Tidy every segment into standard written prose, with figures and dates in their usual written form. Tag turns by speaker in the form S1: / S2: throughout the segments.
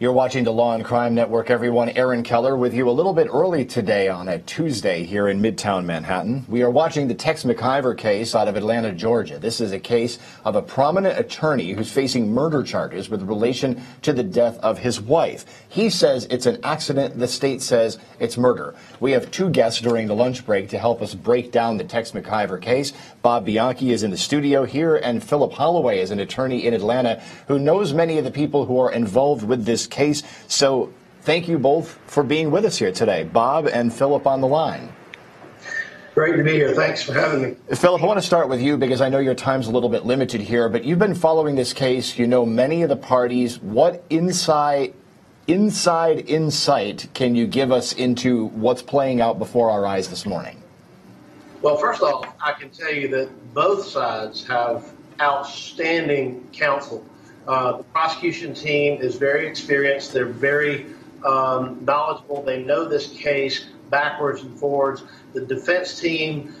S1: You're watching the Law and Crime Network, everyone. Aaron Keller with you a little bit early today on a Tuesday here in Midtown Manhattan. We are watching the Tex McIver case out of Atlanta, Georgia. This is a case of a prominent attorney who's facing murder charges with relation to the death of his wife. He says it's an accident. The state says it's murder. We have two guests during the lunch break to help us break down the Tex McIver case. Bob Bianchi is in the studio here, and Philip Holloway is an attorney in Atlanta who knows many of the people who are involved with this case. So thank you both for being with us here today. Bob and Philip on the line.
S2: Great to be here. Thanks for having me.
S1: Philip, I want to start with you because I know your time's a little bit limited here, but you've been following this case. You know many of the parties. What insight can you give us into what's playing out before our eyes this morning?
S2: Well, first off, I can tell you that both sides have outstanding counsel. The prosecution team is very experienced. They're very knowledgeable. They know this case backwards and forwards. The defense team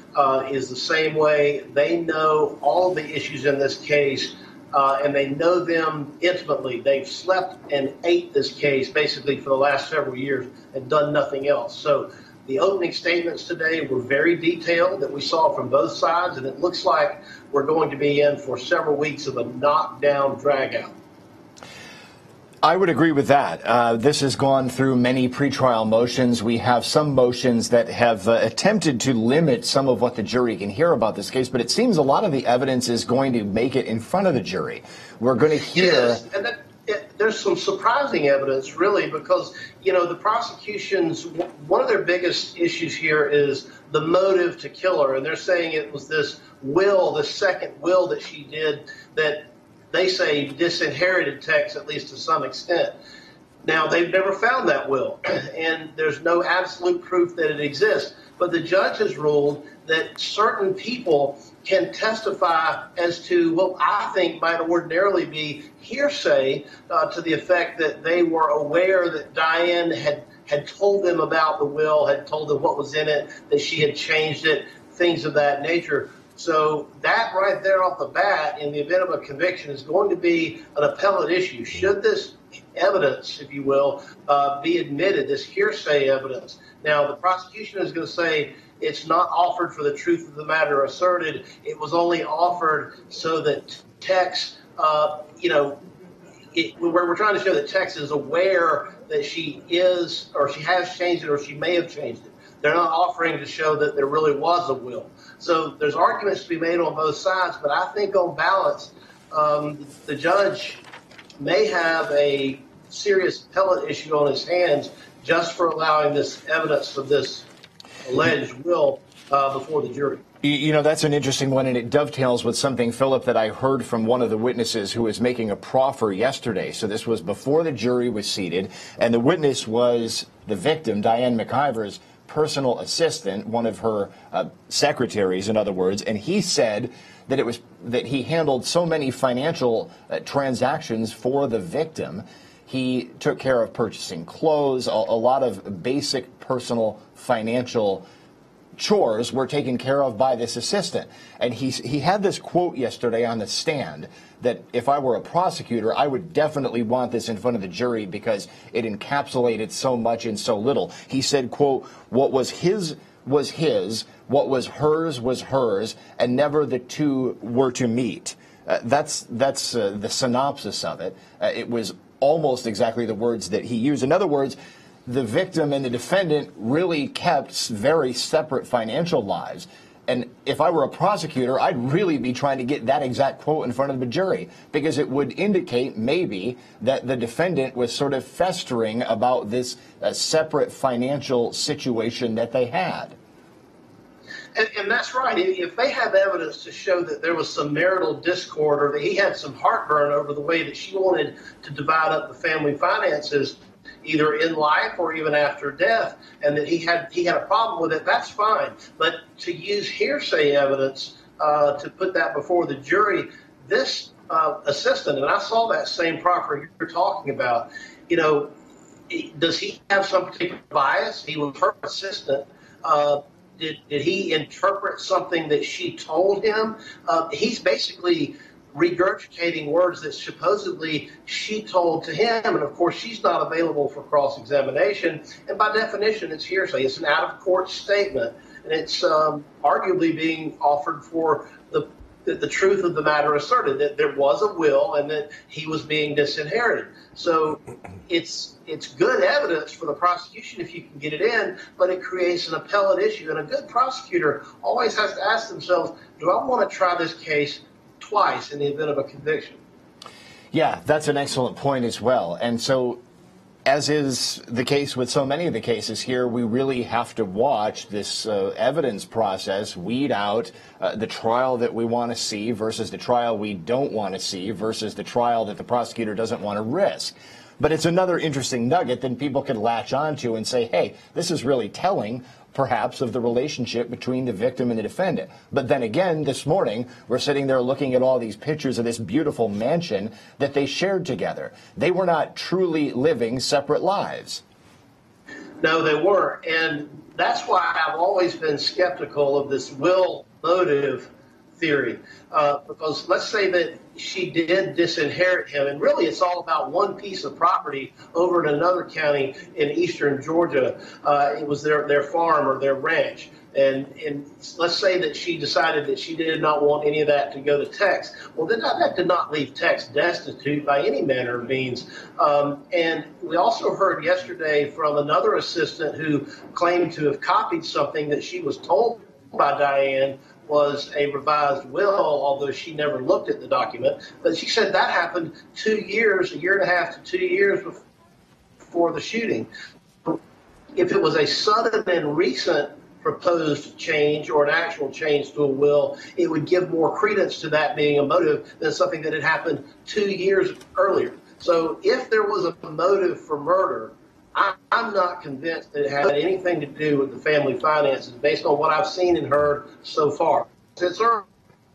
S2: is the same way. They know all of the issues in this case, and they know them intimately. They've slept and ate this case basically for the last several years and done nothing else. So the opening statements today were very detailed that we saw from both sides, and it looks like we're going to be in for several weeks of a knockdown, drag-out.
S1: I would agree with that. This has gone through many pretrial motions. We have some motions that have attempted to limit some of what the jury can hear about this case, but it seems a lot of the evidence is going to make it in front of the jury. We're going to hear...
S2: Yes, and there's some surprising evidence, really, because, you know, the prosecution's, one of their biggest issues here is the motive to kill her. And they're saying it was this will, the second will that she did that they say disinherited Tex, at least to some extent. Now, they've never found that will, and there's no absolute proof that it exists. But the judge has ruled that certain people can testify as to what I think might ordinarily be hearsay to the effect that they were aware that Diane had told them about the will, had told them what was in it, that she had changed it, things of that nature. So that right there off the bat, in the event of a conviction, is going to be an appellate issue. Should this evidence, if you will, be admitted, this hearsay evidence? Now, the prosecution is going to say it's not offered for the truth of the matter asserted. It was only offered so that Tex, we're trying to show that Tex is aware that she is, or she has changed it, or she may have changed it. They're not offering to show that there really was a will. So there's arguments to be made on both sides, but I think on balance, the judge may have a serious appellate issue on his hands just for allowing this evidence of this alleged will before the jury.
S1: You know, that's an interesting one, and it dovetails with something, Philip, that I heard from one of the witnesses who was making a proffer yesterday. So this was before the jury was seated, and the witness was the victim, Diane McIver's personal assistant, one of her secretaries, in other words, and he said that he handled so many financial transactions for the victim. He took care of purchasing clothes, a lot of basic personal financial chores were taken care of by this assistant. And he had this quote yesterday on the stand that if I were a prosecutor, I would definitely want this in front of the jury because it encapsulated so much in so little. He said, quote, "What was his was his, what was hers, and never the two were to meet." That's the synopsis of it. It was almost exactly the words that he used. In other words, the victim and the defendant really kept very separate financial lives. And if I were a prosecutor, I'd really be trying to get that exact quote in front of the jury because it would indicate maybe that the defendant was sort of festering about this separate financial situation that they had.
S2: And that's right. If they have evidence to show that there was some marital discord or that he had some heartburn over the way that she wanted to divide up the family finances, either in life or even after death, and that he had a problem with it, that's fine. But to use hearsay evidence to put that before the jury, this assistant, and I saw that same proffer you're talking about, you know, does he have some particular bias? He was her assistant. Did he interpret something that she told him? He's basically regurgitating words that supposedly she told to him. And of course, she's not available for cross-examination. And by definition, it's hearsay. It's an out-of-court statement. And it's arguably being offered for the truth of the matter asserted, that there was a will and that he was being disinherited. So it's good evidence for the prosecution if you can get it in, but it creates an appellate issue. And a good prosecutor always has to ask themselves, do I want to try this case twice in the event of a conviction?
S1: Yeah, that's an excellent point as well. And so, as is the case with so many of the cases here, we really have to watch this evidence process weed out the trial that we want to see versus the trial we don't want to see versus the trial that the prosecutor doesn't want to risk. But it's another interesting nugget that people can latch onto and say, hey, this is really telling, perhaps, of the relationship between the victim and the defendant. But then again, this morning, we're sitting there looking at all these pictures of this beautiful mansion that they shared together. They were not truly living separate lives.
S2: No, they weren't. And that's why I've always been skeptical of this will motive theory. Because let's say that she did disinherit him, and really it's all about one piece of property over in another county in eastern Georgia. It was their farm or their ranch. And let's say that she decided that she did not want any of that to go to Tex. Well, then that did not leave Tex destitute by any manner of means. And we also heard yesterday from another assistant who claimed to have copied something that she was told by Diane was a revised will, although she never looked at the document. But she said that happened 2 years, a year and a half to 2 years before the shooting. If it was a sudden and recent proposed change or an actual change to a will, it would give more credence to that being a motive than something that had happened 2 years earlier. So if there was a motive for murder, I'm not convinced that it had anything to do with the family finances based on what I've seen and heard so far. It's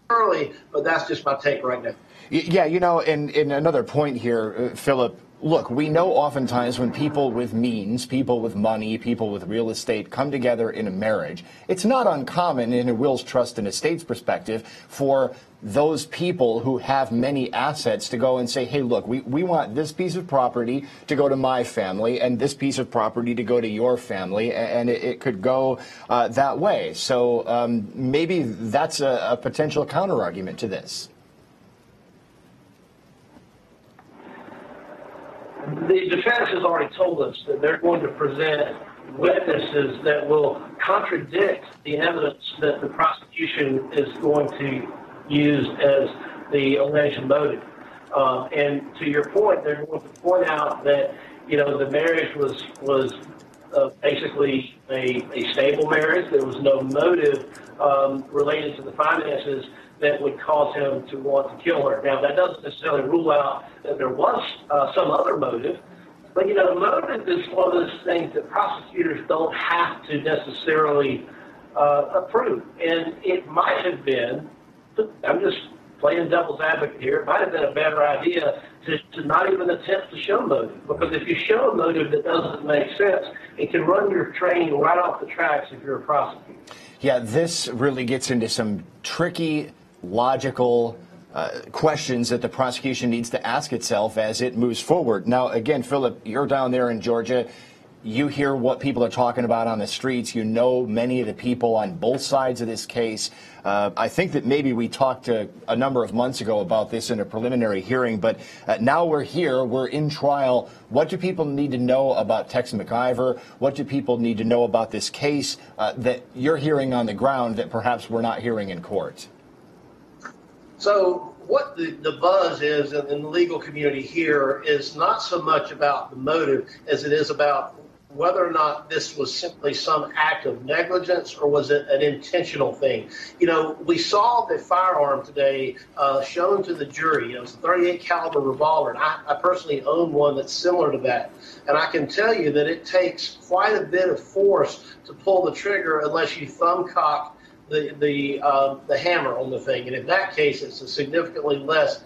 S2: early, but that's just my take right now.
S1: Yeah, you know, and another point here, Philip, look, we know oftentimes when people with means, people with money, people with real estate come together in a marriage, it's not uncommon in a wills, trust, and estates perspective for those people who have many assets to go and say, hey, look, we want this piece of property to go to my family and this piece of property to go to your family, and it could go that way. So maybe that's a potential counter-argument to this.
S3: The defense has already told us that they're going to present witnesses that will contradict the evidence that the prosecution is going to use as the alleged motive. And to your point, they're going to point out that, you know, the marriage was basically a stable marriage. There was no motive related to the finances that would cause him to want to kill her. Now, that doesn't necessarily rule out that there was some other motive, but, you know, the motive is one of those things that prosecutors don't have to necessarily approve. And it might have been, I'm just playing devil's advocate here, it might have been a better idea to not even attempt to show motive, because if you show a motive that doesn't make sense, it can run your train right off the tracks if you're a prosecutor.
S1: Yeah, this really gets into some tricky, logical questions that the prosecution needs to ask itself as it moves forward. Now, again, Philip, you're down there in Georgia. You hear what people are talking about on the streets. You know many of the people on both sides of this case. I think that maybe we talked a number of months ago about this in a preliminary hearing, but now we're here, we're in trial. What do people need to know about Tex McIver? What do people need to know about this case that you're hearing on the ground that perhaps we're not hearing in court?
S2: So what the buzz is in the legal community here is not so much about the motive as it is about whether or not this was simply some act of negligence or was it an intentional thing. You know, we saw the firearm today shown to the jury. It was a .38 caliber revolver, and I personally own one that's similar to that. And I can tell you that it takes quite a bit of force to pull the trigger unless you thumb cock the hammer on the thing. And in that case, it's a significantly less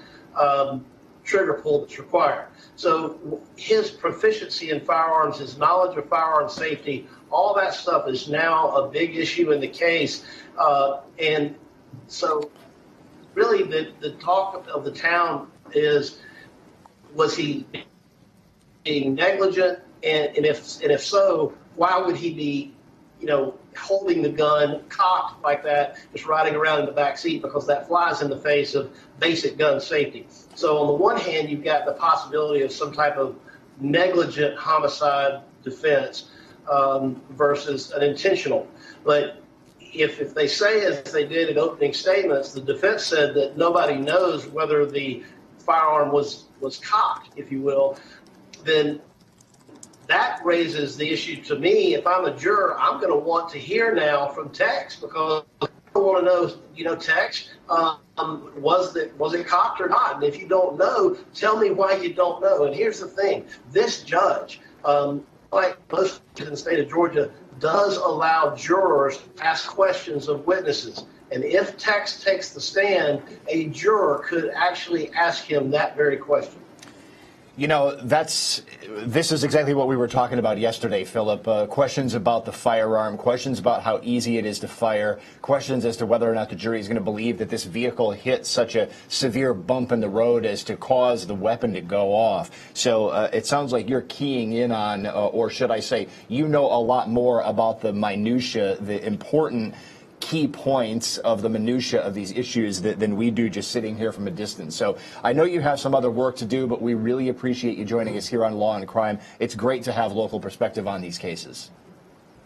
S2: trigger pull that's required. So his proficiency in firearms, his knowledge of firearm safety, all that stuff is now a big issue in the case. And so really the talk of the town is, was he being negligent? And if so, why would he be, holding the gun cocked like that, just riding around in the back seat, because that flies in the face of basic gun safety. So on the one hand, you've got the possibility of some type of negligent homicide defense versus an intentional. But if they say, as they did in opening statements, the defense said that nobody knows whether the firearm was cocked, if you will, then that raises the issue to me. If I'm a juror, I'm going to want to hear now from Tex, because I want to know, Tex, was it cocked or not? And if you don't know, tell me why you don't know. And here's the thing: this judge, like most in the state of Georgia, does allow jurors to ask questions of witnesses. And if Tex takes the stand, a juror could actually ask him that very question.
S1: This is exactly what we were talking about yesterday, Philip. Questions about the firearm, questions about how easy it is to fire, questions as to whether or not the jury is going to believe that this vehicle hit such a severe bump in the road as to cause the weapon to go off. So it sounds like you're keying in on, or should I say, a lot more about the minutia, the important key points of the minutia of these issues than we do just sitting here from a distance. So I know you have some other work to do, but we really appreciate you joining us here on Law and Crime. It's great to have local perspective on these cases.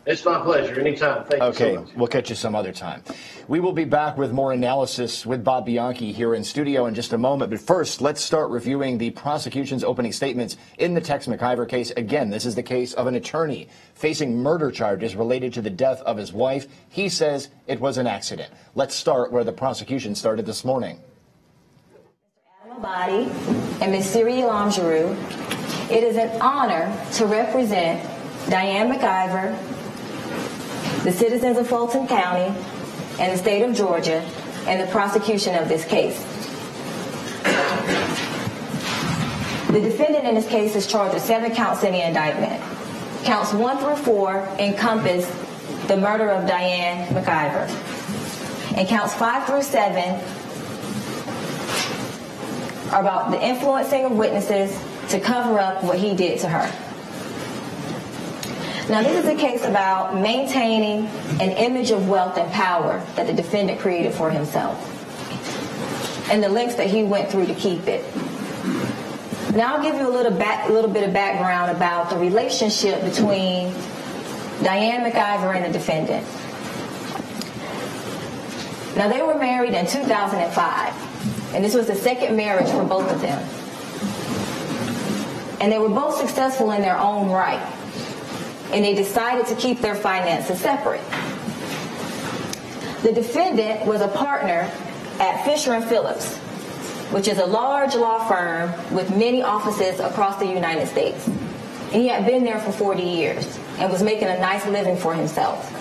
S2: It's my pleasure. Anytime. Thank you so much.
S1: Okay, we'll catch you some other time. We will be back with more analysis with Bob Bianchi here in studio in just a moment. But first, let's start reviewing the prosecution's opening statements in the Tex McIver case. Again, this is the case of an attorney facing murder charges related to the death of his wife. He says it was an accident. Let's start where the prosecution started this morning.
S4: Mr. Adam Abadi and Ms. Siri Lamjarou, it is an honor to represent Diane McIver, the citizens of Fulton County, and the state of Georgia in the prosecution of this case. The defendant in this case is charged with 7 counts in the indictment. Counts 1 through 4 encompass the murder of Diane McIver. And counts 5 through 7 are about the influencing of witnesses to cover up what he did to her. Now, this is a case about maintaining an image of wealth and power that the defendant created for himself, and the lengths that he went through to keep it. Now, I'll give you a little bit of background about the relationship between Diane McIver and the defendant. Now, they were married in 2005, and this was the second marriage for both of them. And they were both successful in their own right, and they decided to keep their finances separate. The defendant was a partner at Fisher & Phillips, which is a large law firm with many offices across the United States. And he had been there for 40 years and was making a nice living for himself.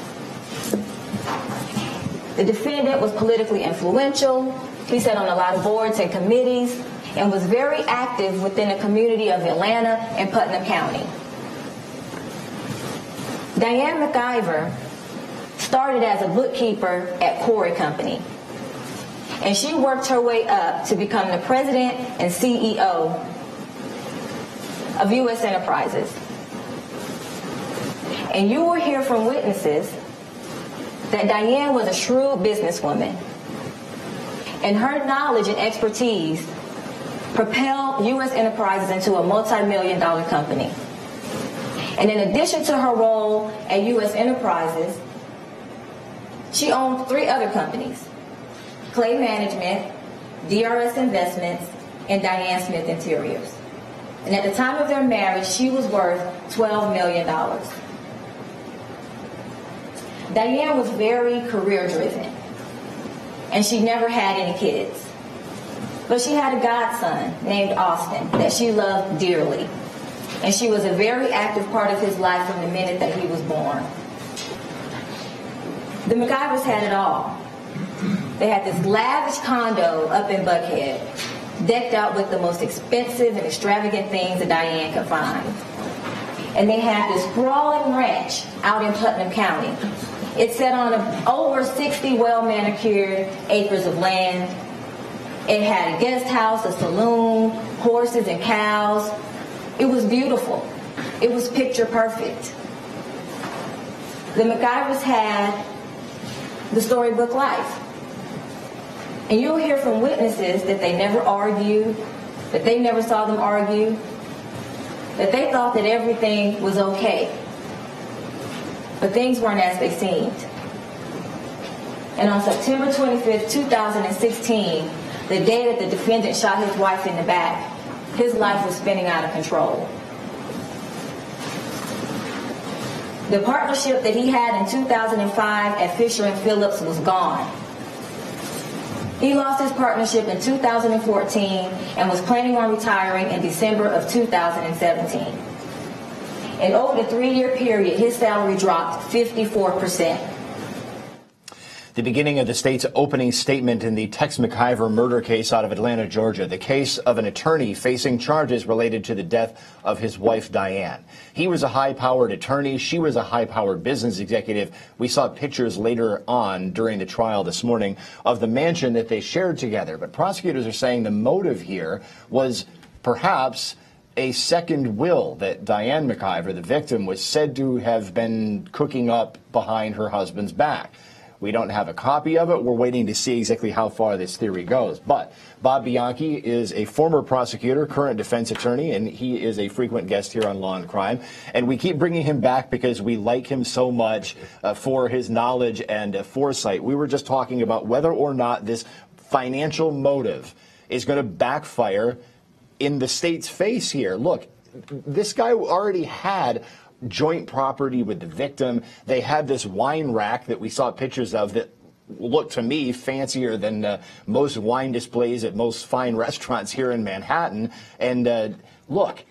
S4: The defendant was politically influential. He sat on a lot of boards and committees and was very active within the community of Atlanta and Putnam County. Diane McIver started as a bookkeeper at Corey Company, and she worked her way up to become the president and CEO of U.S. Enterprises. And you will hear from witnesses that Diane was a shrewd businesswoman, and her knowledge and expertise propelled U.S. Enterprises into a multi-million-dollar company. And in addition to her role at U.S. Enterprises, she owned 3 other companies: Clay Management, DRS Investments, and Diane Smith Interiors. And at the time of their marriage, she was worth $12 million. Diane was very career-driven, and she never had any kids. But she had a godson named Austin that she loved dearly. And she was a very active part of his life from the minute that he was born. The McIvers had it all. They had this lavish condo up in Buckhead, decked out with the most expensive and extravagant things that Diane could find. And they had this sprawling ranch out in Putnam County. It sat on over 60 well-manicured acres of land, It had a guest house, a saloon, horses and cows. It was beautiful. It was picture perfect. The McIvers had the storybook life. And you'll hear from witnesses that they never argued, that they never saw them argue, that they thought that everything was okay. But things weren't as they seemed. And on September 25th, 2016, the day that the defendant shot his wife in the back, his life was spinning out of control. The partnership that he had in 2005 at Fisher & Phillips was gone. He lost his partnership in 2014 and was planning on retiring in December of 2017. And over the 3-year period, his salary dropped 54%.
S1: The beginning of the state's opening statement in the Tex McIver murder case out of Atlanta, Georgia, the case of an attorney facing charges related to the death of his wife, Diane. He was a high-powered attorney. She was a high-powered business executive. We saw pictures later on during the trial this morning of the mansion that they shared together. But prosecutors are saying the motive here was perhaps a second will that Diane McIver, the victim, was said to have been cooking up behind her husband's back. We don't have a copy of it. We're waiting to see exactly how far this theory goes. But Bob Bianchi is a former prosecutor, current defense attorney, and he is a frequent guest here on Law and Crime. And we keep bringing him back because we like him so much for his knowledge and foresight. We were just talking about whether or not this financial motive is going to backfire in the state's face here. Look, this guy already had joint property with the victim. They had this wine rack that we saw pictures of that looked to me fancier than most wine displays at most fine restaurants here in Manhattan. And look,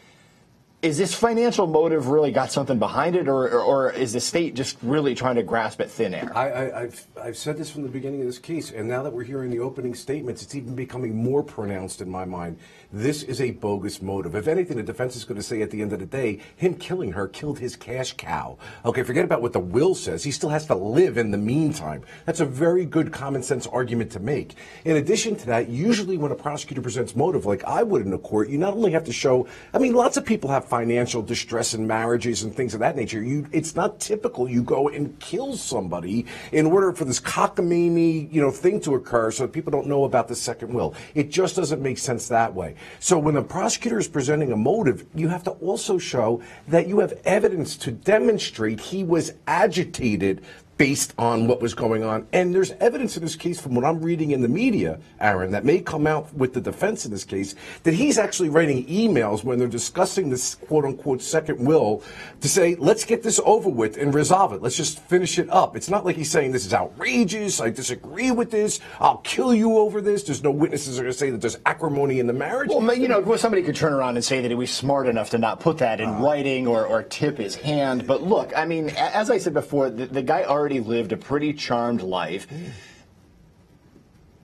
S1: is this financial motive really got something behind it, or is the state just really trying to grasp at thin air?
S5: I've said this from the beginning of this case, and now that we're hearing the opening statements, it's even becoming more pronounced in my mind. This is a bogus motive. If anything, the defense is going to say at the end of the day, him killing her killed his cash cow. Okay, forget about what the will says. He still has to live in the meantime. That's a very good common sense argument to make. In addition to that, usually when a prosecutor presents motive, like I would in a court, you not only have to show, I mean, lots of people have financial distress in marriages and things of that nature. It's not typical you go and kill somebody in order for this cockamamie, thing to occur so that people don't know about the second will. It just doesn't make sense that way. So when the prosecutor is presenting a motive, you have to also show that you have evidence to demonstrate he was agitated based on what was going on. And there's evidence in this case from what I'm reading in the media, Aaron, that may come out with the defense in this case, that he's actually writing emails when they're discussing this quote-unquote second will to say, let's get this over with and resolve it. Let's just finish it up. It's not like he's saying this is outrageous, I disagree with this, I'll kill you over this. There's no witnesses that are going to say that there's acrimony in the marriage.
S1: Well, somebody could turn around and say that he was smart enough to not put that in writing or tip his hand. But look, I mean, as I said before, the guy already lived a pretty charmed life.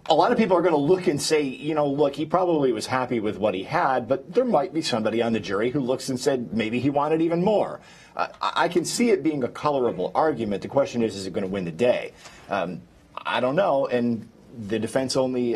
S1: A lot of people are going to look and say, look, he probably was happy with what he had, but there might be somebody on the jury who looks and said maybe he wanted even more. I can see it being a colorable argument. The question is it going to win the day? I don't know, and the defense only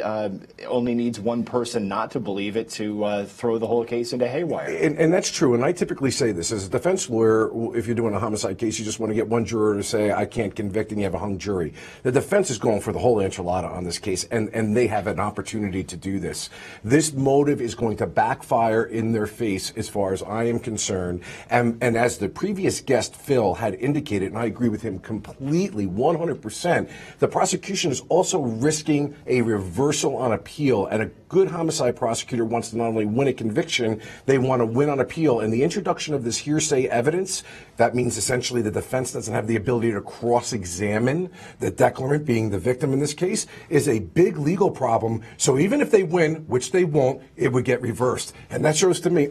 S1: needs one person not to believe it to throw the whole case into haywire.
S5: And that's true. And I typically say this as a defense lawyer. If you're doing a homicide case, you just want to get one juror to say, I can't convict, and you have a hung jury. The defense is going for the whole enchilada on this case, and they have an opportunity to do this. This motive is going to backfire in their face as far as I am concerned. And as the previous guest, Phil, had indicated, and I agree with him completely, 100%, the prosecution is also risking a reversal on appeal, and a good homicide prosecutor wants to not only win a conviction, they want to win on appeal. And the introduction of this hearsay evidence, that means essentially the defense doesn't have the ability to cross-examine the declarant, being the victim in this case, is a big legal problem. So even if they win, which they won't, it would get reversed. And that shows to me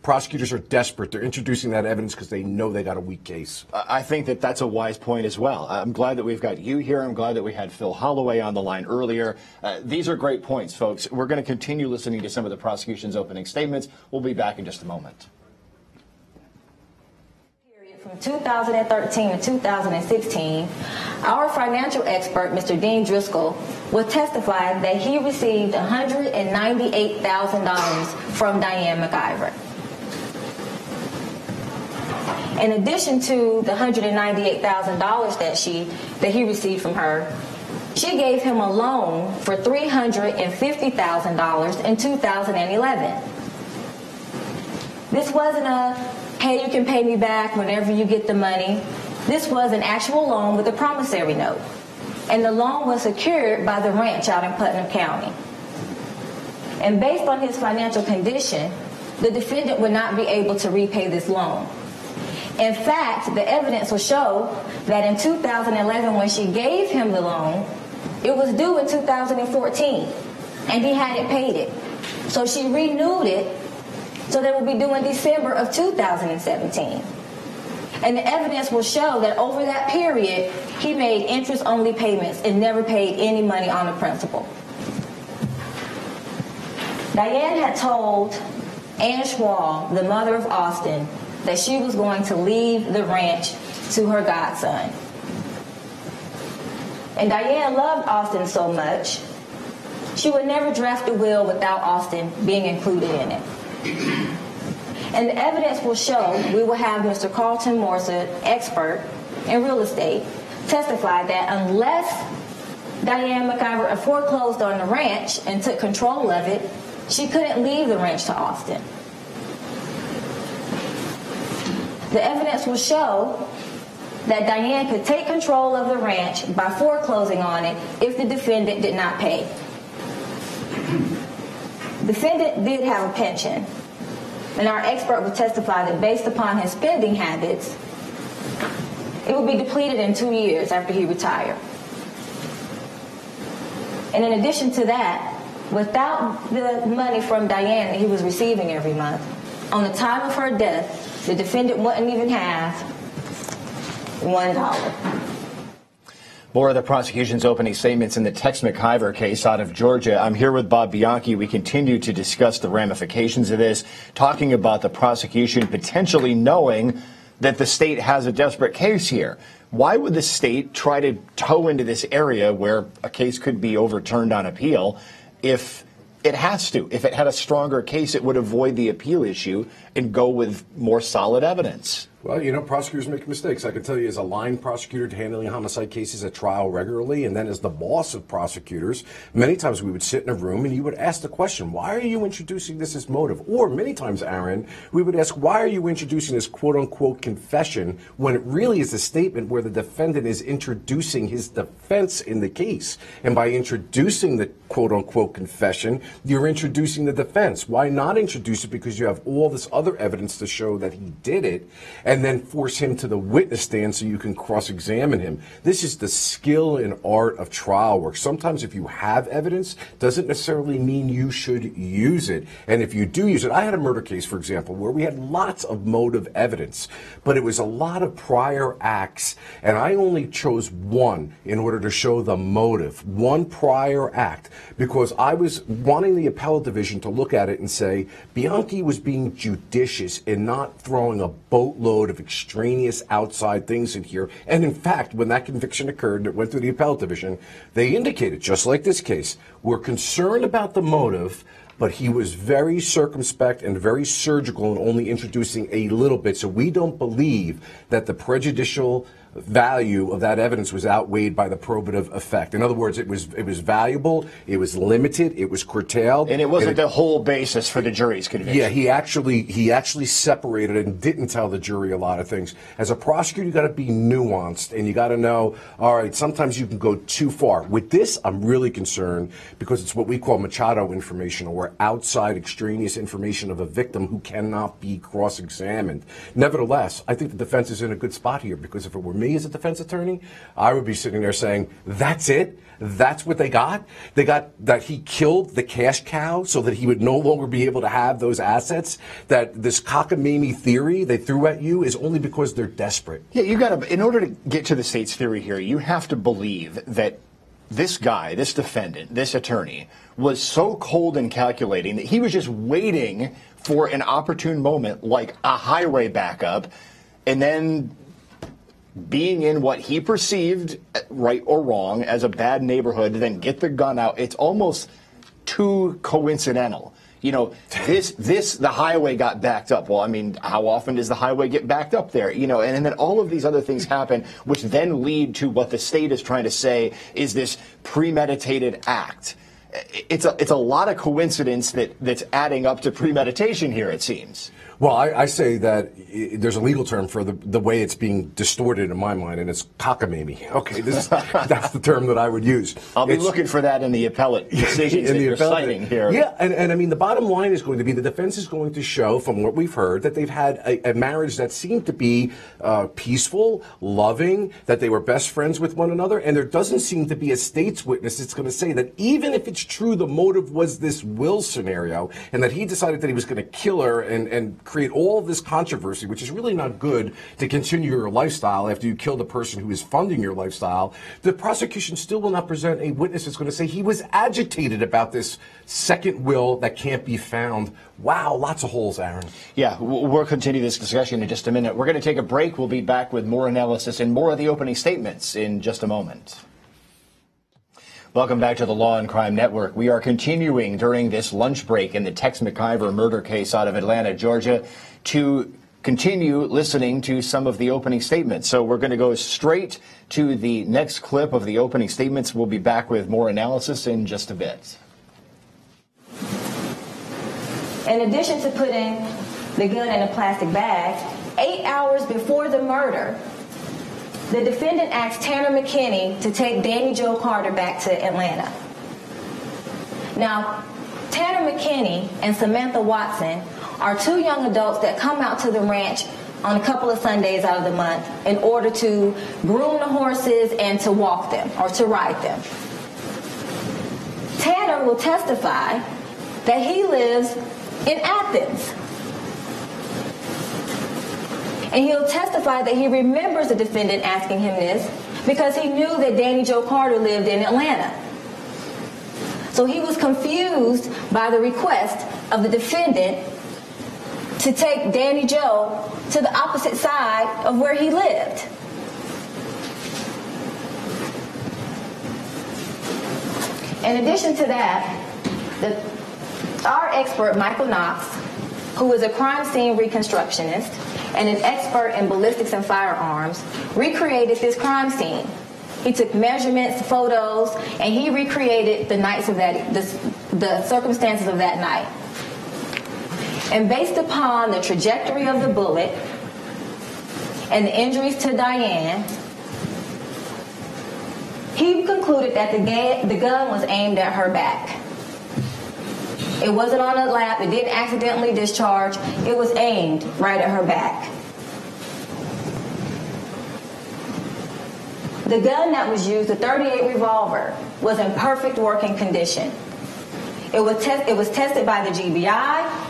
S5: prosecutors are desperate. They're introducing that evidence because they know they got a weak case.
S1: I think that that's a wise point as well. I'm glad that we've got you here. I'm glad that we had Phil Holloway on the line earlier. These are great points, folks. We're going to continue listening to some of the prosecution's opening statements. We'll be back in just a moment.
S4: From 2013 to 2016, our financial expert, Mr. Dean Driscoll, will testify that he received $198,000 from Diane McIver. In addition to the $198,000 that he received from her, she gave him a loan for $350,000 in 2011. This wasn't a, hey, you can pay me back whenever you get the money. This was an actual loan with a promissory note. And the loan was secured by the ranch out in Putnam County. And based on his financial condition, the defendant would not be able to repay this loan. In fact, the evidence will show that in 2011, when she gave him the loan, it was due in 2014, and he hadn't paid it. So she renewed it, so they will be due in December of 2017. And the evidence will show that over that period, he made interest-only payments and never paid any money on the principal. Diane had told Ann Schwall, the mother of Austin, that she was going to leave the ranch to her godson. And Diane loved Austin so much, she would never draft a will without Austin being included in it. And the evidence will show, we will have Mr. Carlton Morse, expert in real estate, testify that unless Diane McIver foreclosed on the ranch and took control of it, she couldn't leave the ranch to Austin. The evidence will show that Diane could take control of the ranch by foreclosing on it if the defendant did not pay. The defendant did have a pension, and our expert would testify that based upon his spending habits, it would be depleted in 2 years after he retired. And in addition to that, without the money from Diane that he was receiving every month, on the time of her death, the defendant wouldn't even have $1.
S1: More of the prosecution's opening statements in the Tex McIver case out of Georgia. I'm here with Bob Bianchi. We continue to discuss the ramifications of this, talking about the prosecution potentially knowing that the state has a desperate case here. Why would the state try to toe into this area where a case could be overturned on appeal if it has to? If it had a stronger case, it would avoid the appeal issue and go with more solid evidence.
S5: Well, you know, prosecutors make mistakes. I can tell you as a line prosecutor handling homicide cases at trial regularly, and then as the boss of prosecutors, many times we would sit in a room and you would ask the question, why are you introducing this as motive? Or many times, Aaron, we would ask, why are you introducing this quote-unquote confession when it really is a statement where the defendant is introducing his defense in the case? And by introducing the quote-unquote confession, you're introducing the defense. Why not introduce it? Because you have all this other evidence to show that he did it, and then force him to the witness stand so you can cross-examine him. This is the skill and art of trial work. Sometimes if you have evidence, doesn't necessarily mean you should use it. And if you do use it, I had a murder case, for example, where we had lots of motive evidence, but it was a lot of prior acts, and I only chose one in order to show the motive, one prior act, because I was wanting the appellate division to look at it and say, Bianchi was being judicious in not throwing a boatload of extraneous outside things in here. And in fact, when that conviction occurred and it went through the appellate division, they indicated, just like this case, we're concerned about the motive, but he was very circumspect and very surgical in only introducing a little bit. So we don't believe that the prejudicial value of that evidence was outweighed by the probative effect. In other words, it was valuable, it was limited, it was curtailed,
S1: and it wasn't the whole basis for the jury's conviction.
S5: Yeah, he actually separated it and didn't tell the jury a lot of things. As a prosecutor, you got to be nuanced, and you got to know, all right, sometimes you can go too far. With this, I'm really concerned because it's what we call Machado information, or outside extraneous information of a victim who cannot be cross-examined. Nevertheless, I think the defense is in a good spot here, because if it were me as a defense attorney, I would be sitting there saying, that's it? That's what they got? They got that he killed the cash cow so that he would no longer be able to have those assets? That this cockamamie theory they threw at you is only because they're desperate?
S1: Yeah, you got to, in order to get to the state's theory here, you have to believe that this guy, this defendant, this attorney, was so cold and calculating that he was just waiting for an opportune moment, like a highway backup, and then being in what he perceived, right or wrong, as a bad neighborhood, then get the gun out. It's almost too coincidental. You know, the highway got backed up. Well, I mean, how often does the highway get backed up there? You know, and then all of these other things happen, which then lead to what the state is trying to say is this premeditated act. It's a lot of coincidence that's adding up to premeditation here, it seems.
S5: Well, I say that there's a legal term for the way it's being distorted in my mind, and it's cockamamie. Okay, that's the term that I would use.
S1: I'll be looking for that in the appellate decisions that you're citing here.
S5: Yeah, and I mean, the bottom line is going to be the defense is going to show, from what we've heard, that they've had a marriage that seemed to be peaceful, loving, that they were best friends with one another, and there doesn't seem to be a state's witness that's going to say that even if it's true the motive was this will scenario, and that he decided that he was going to kill her and create all of this controversy, which is really not good to continue your lifestyle after you kill the person who is funding your lifestyle, the prosecution still will not present a witness that's going to say he was agitated about this second will that can't be found. Wow, lots of holes, Aaron.
S1: Yeah, we'll continue this discussion in just a minute. We're going to take a break. We'll be back with more analysis and more of the opening statements in just a moment. Welcome back to the Law and Crime Network. We are continuing during this lunch break in the Tex McIver murder case out of Atlanta, Georgia, to continue listening to some of the opening statements. So we're going to go straight to the next clip of the opening statements. We'll be back with more analysis in just a bit.
S4: In addition to putting the gun in a plastic bag, 8 hours before the murder, the defendant asked Tanner McKinney to take Danny Joe Carter back to Atlanta. Now, Tanner McKinney and Samantha Watson are two young adults that come out to the ranch on a couple of Sundays out of the month in order to groom the horses and to walk them or to ride them. Tanner will testify that he lives in Athens. And he'll testify that he remembers the defendant asking him this because he knew that Danny Joe Carter lived in Atlanta. So he was confused by the request of the defendant to take Danny Joe to the opposite side of where he lived. In addition to that, our expert, Michael Knox, who is a crime scene reconstructionist and an expert in ballistics and firearms, recreated this crime scene. He took measurements, photos, and he recreated the circumstances of that night. And based upon the trajectory of the bullet and the injuries to Diane, he concluded that the gun was aimed at her back. It wasn't on her lap. It didn't accidentally discharge. It was aimed right at her back. The gun that was used, the .38 revolver, was in perfect working condition. It was tested by the GBI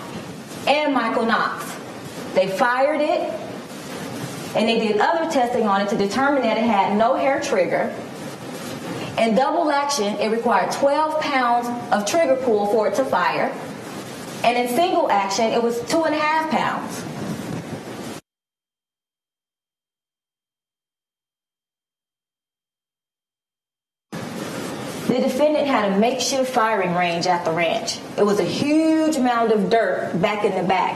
S4: and Michael Knox. They fired it, and they did other testing on it to determine that it had no hair trigger. In double action, it required 12 pounds of trigger pull for it to fire. And in single action, it was 2.5 pounds. The defendant had a makeshift firing range at the ranch. It was a huge mound of dirt back in the back.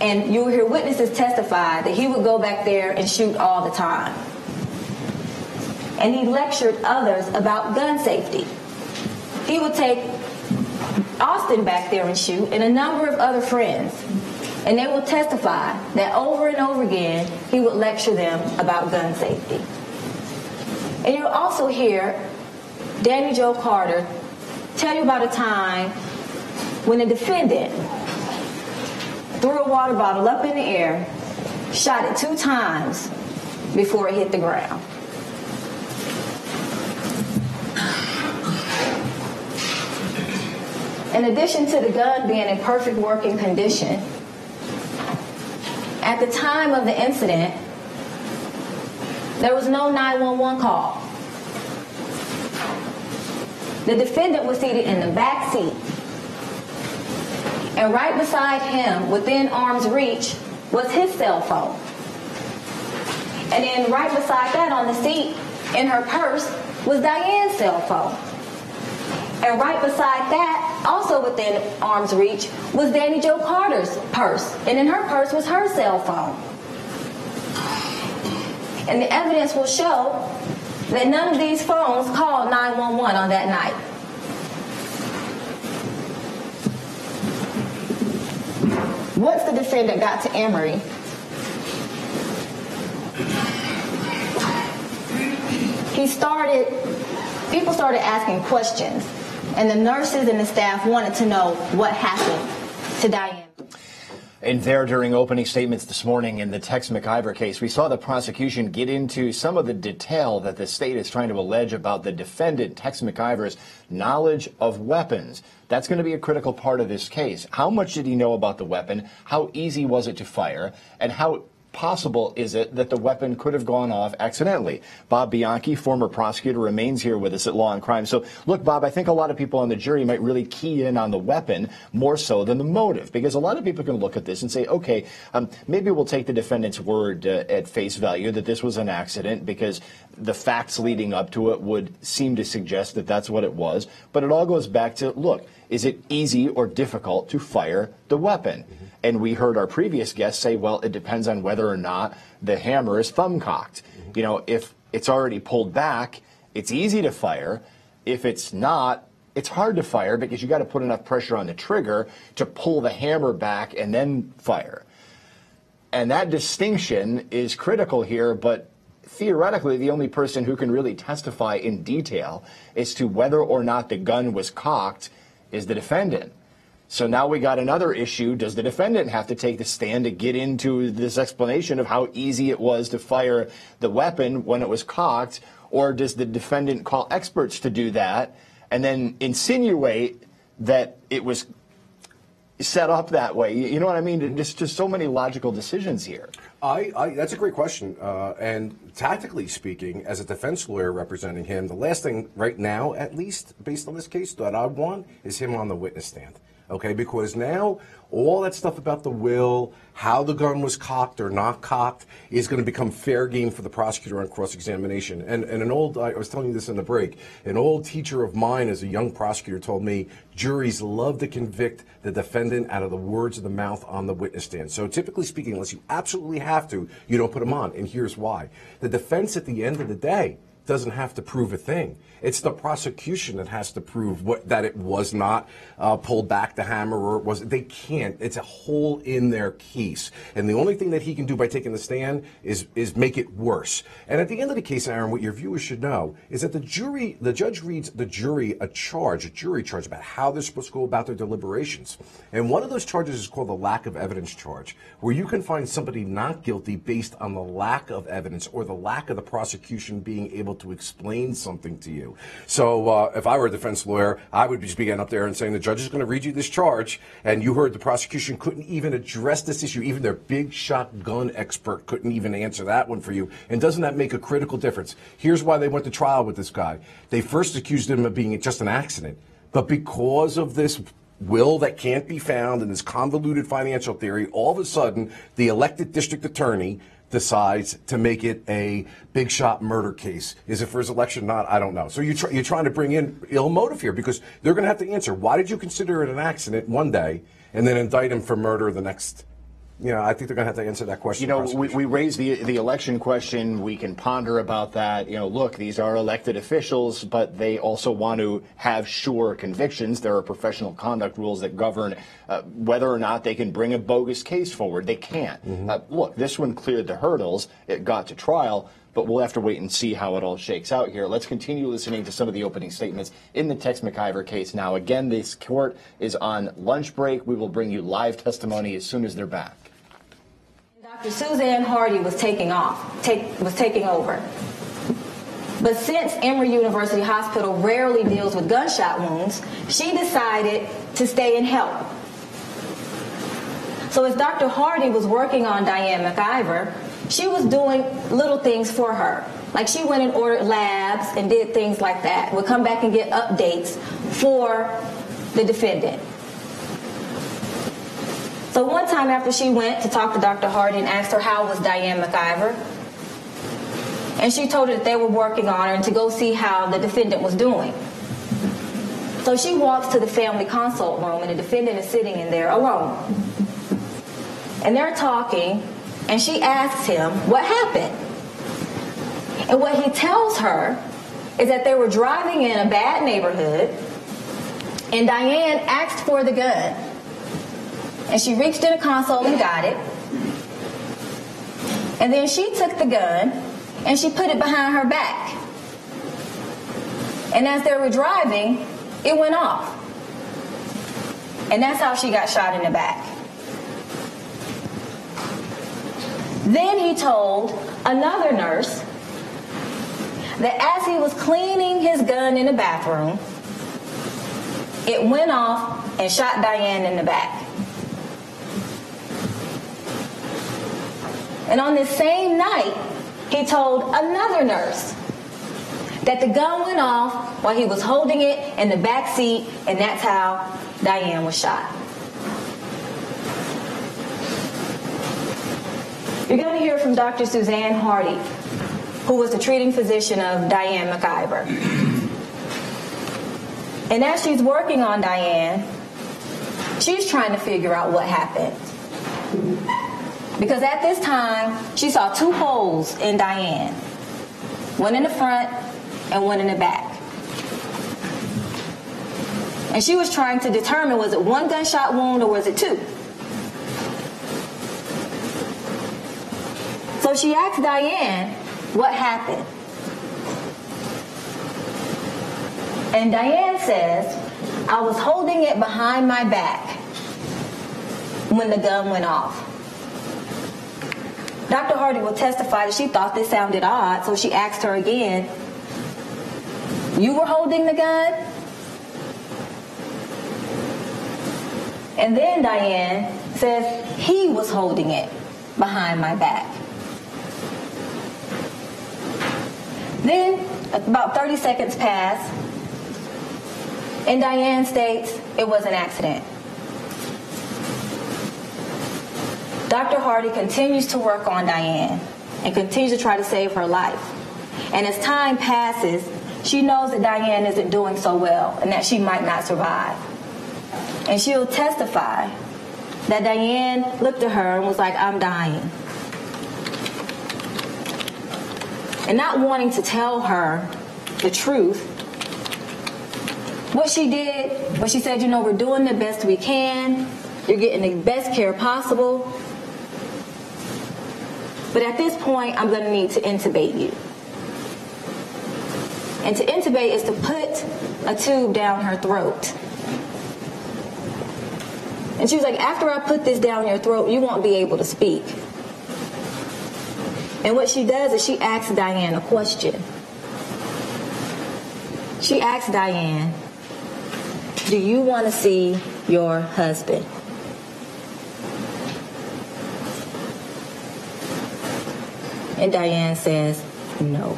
S4: And you'll hear witnesses testify that he would go back there and shoot all the time. And he lectured others about gun safety. He would take Austin back there and shoot, and a number of other friends. And they will testify that over and over again, he would lecture them about gun safety. And you'll also hear Danny Joe Carter tell you about a time when a defendant threw a water bottle up in the air, shot it 2 times before it hit the ground. In addition to the gun being in perfect working condition, at the time of the incident, there was no 911 call. The defendant was seated in the back seat, and right beside him, within arm's reach, was his cell phone. And then right beside that on the seat in her purse was Diane's cell phone. And right beside that, also within arm's reach, was Danny Jo Carter's purse. And in her purse was her cell phone. And the evidence will show that none of these phones called 911 on that night. Once the defendant got to Emory, people started asking questions, and the nurses and the staff wanted to know what happened to Diane.
S1: And there, during opening statements this morning in the Tex McIver case, we saw the prosecution get into some of the detail that the state is trying to allege about the defendant, Tex McIver's knowledge of weapons. That's going to be a critical part of this case. How much did he know about the weapon? How easy was it to fire? And how possible is it that the weapon could have gone off accidentally? Bob Bianchi, former prosecutor, remains here with us at Law and Crime. So, look, Bob, I think a lot of people on the jury might really key in on the weapon more so than the motive, because a lot of people can look at this and say, okay, maybe we'll take the defendant's word at face value that this was an accident because the facts leading up to it would seem to suggest that that's what it was. But it all goes back to, look, is it easy or difficult to fire the weapon? Mm-hmm. And we heard our previous guest say, well, it depends on whether or not the hammer is thumb cocked. Mm-hmm. You know, if it's already pulled back, it's easy to fire. If it's not, it's hard to fire because you got to put enough pressure on the trigger to pull the hammer back and then fire. And that distinction is critical here, but theoretically, the only person who can really testify in detail as to whether or not the gun was cocked is the defendant. So now we got another issue. Does the defendant have to take the stand to get into this explanation of how easy it was to fire the weapon when it was cocked? Or does the defendant call experts to do that and then insinuate that it was set up that way? You know what I mean? There's just so many logical decisions here.
S5: That's a great question. And tactically speaking, as a defense lawyer representing him, the last thing right now, at least based on this case, that I want is him on the witness stand. Okay, because now all that stuff about the will, how the gun was cocked or not cocked, is going to become fair game for the prosecutor on cross-examination. And I was telling you this in the break, an old teacher of mine as a young prosecutor told me juries love to convict the defendant out of the words of the mouth on the witness stand. So typically speaking, unless you absolutely have to, you don't put them on. And here's why. The defense at the end of the day doesn't have to prove a thing. It's the prosecution that has to prove that it was not pulled back the hammer, or it was. They can't. It's a hole in their case, and the only thing that he can do by taking the stand is make it worse. And at the end of the case, Aaron, what your viewers should know is that the judge reads the jury a jury charge about how they're supposed to go about their deliberations, and one of those charges is called the lack of evidence charge, where you can find somebody not guilty based on the lack of evidence or the lack of the prosecution being able to explain something to you. So if I were a defense lawyer, I would just be getting up there and saying the judge is going to read you this charge, and you heard the prosecution couldn't even address this issue. Even their big shot gun expert couldn't even answer that one for you. And doesn't that make a critical difference? Here's why they went to trial with this guy. They first accused him of being just an accident, but because of this will that can't be found and this convoluted financial theory, all of a sudden the elected district attorney decides to make it a big shot murder case. Is it for his election? Not, I don't know. So you're trying to bring in ill motive here, because they're going to have to answer, why did you consider it an accident one day and then indict him for murder the next? You know, I think they're going to have to answer that question.
S1: You know, we raise the election question. We can ponder about that. You know, look, these are elected officials, but they also want to have sure convictions. There are professional conduct rules that govern whether or not they can bring a bogus case forward. They can't. Mm-hmm. Look, this one cleared the hurdles. It got to trial, but we'll have to wait and see how it all shakes out here. Let's continue listening to some of the opening statements in the Tex McIver case. Now, again, this court is on lunch break. We will bring you live testimony as soon as they're back.
S4: Dr. Suzanne Hardy was taking over. But since Emory University Hospital rarely deals with gunshot wounds, she decided to stay and help. So as Dr. Hardy was working on Diane McIver, she was doing little things for her. Like she went and ordered labs and did things like that. Would come back and get updates for the defendant. So one time after she went to talk to Dr. Hardy and asked her how was Diane McIver, And she told her that they were working on her and to go see how the defendant was doing. So she walks to the family consult room, and the defendant is sitting in there alone. And they're talking, and she asks him what happened. And what he tells her is that they were driving in a bad neighborhood, and Diane asked for the gun. And she reached in a console and got it. And then she took the gun and she put it behind her back. And as they were driving, it went off. And that's how she got shot in the back. Then he told another nurse that as he was cleaning his gun in the bathroom, it went off and shot Diane in the back. And on this same night, he told another nurse that the gun went off while he was holding it in the back seat, and that's how Diane was shot. You're going to hear from Dr. Suzanne Hardy, who was the treating physician of Diane McIver. And as she's working on Diane, she's trying to figure out what happened. Because at this time, she saw two holes in Diane. One in the front and one in the back. And she was trying to determine, was it one gunshot wound or was it two? So she asked Diane what happened. And Diane says, I was holding it behind my back when the gun went off. Dr. Hardy will testify that she thought this sounded odd, so she asked her again, you were holding the gun? And then Diane says he was holding it behind my back. Then about 30 seconds pass, and Diane states it was an accident. Dr. Hardy continues to work on Diane and continues to try to save her life. And as time passes, she knows that Diane isn't doing so well and that she might not survive. And she'll testify that Diane looked at her and was like, I'm dying. And not wanting to tell her the truth, what she did was she said, we're doing the best we can. You're getting the best care possible. But at this point, I'm going to need to intubate you. And to intubate is to put a tube down her throat. And she was like, after I put this down your throat, you won't be able to speak. And what she does is she asks Diane a question. She asks Diane, do you want to see your husband? And Diane says, no.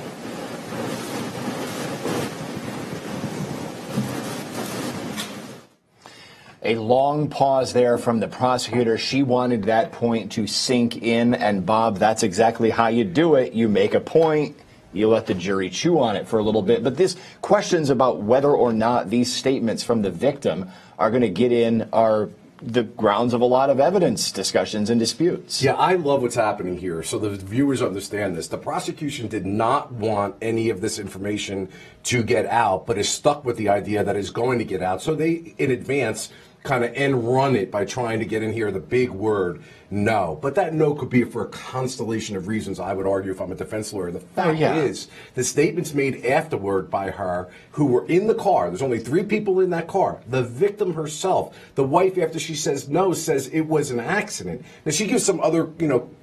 S1: A long pause there from the prosecutor. She wanted that point to sink in, and Bob, that's exactly how you do it. You make a point, you let the jury chew on it for a little bit. But this questions about whether or not these statements from the victim are going to get in are the grounds of a lot of evidence discussions and disputes.
S5: Yeah, I love what's happening here, so the viewers understand this. The prosecution did not want any of this information to get out, but is stuck with the idea that it's going to get out. So they, in advance, kind of end run it by trying to get in here the big word, no. But that no could be for a constellation of reasons, I would argue, if I'm a defense lawyer. The fact is, the statements made afterward by her, who were in the car, there's only 3 people in that car, the victim herself, the wife, after she says no, says it was an accident. Now, she gives some other,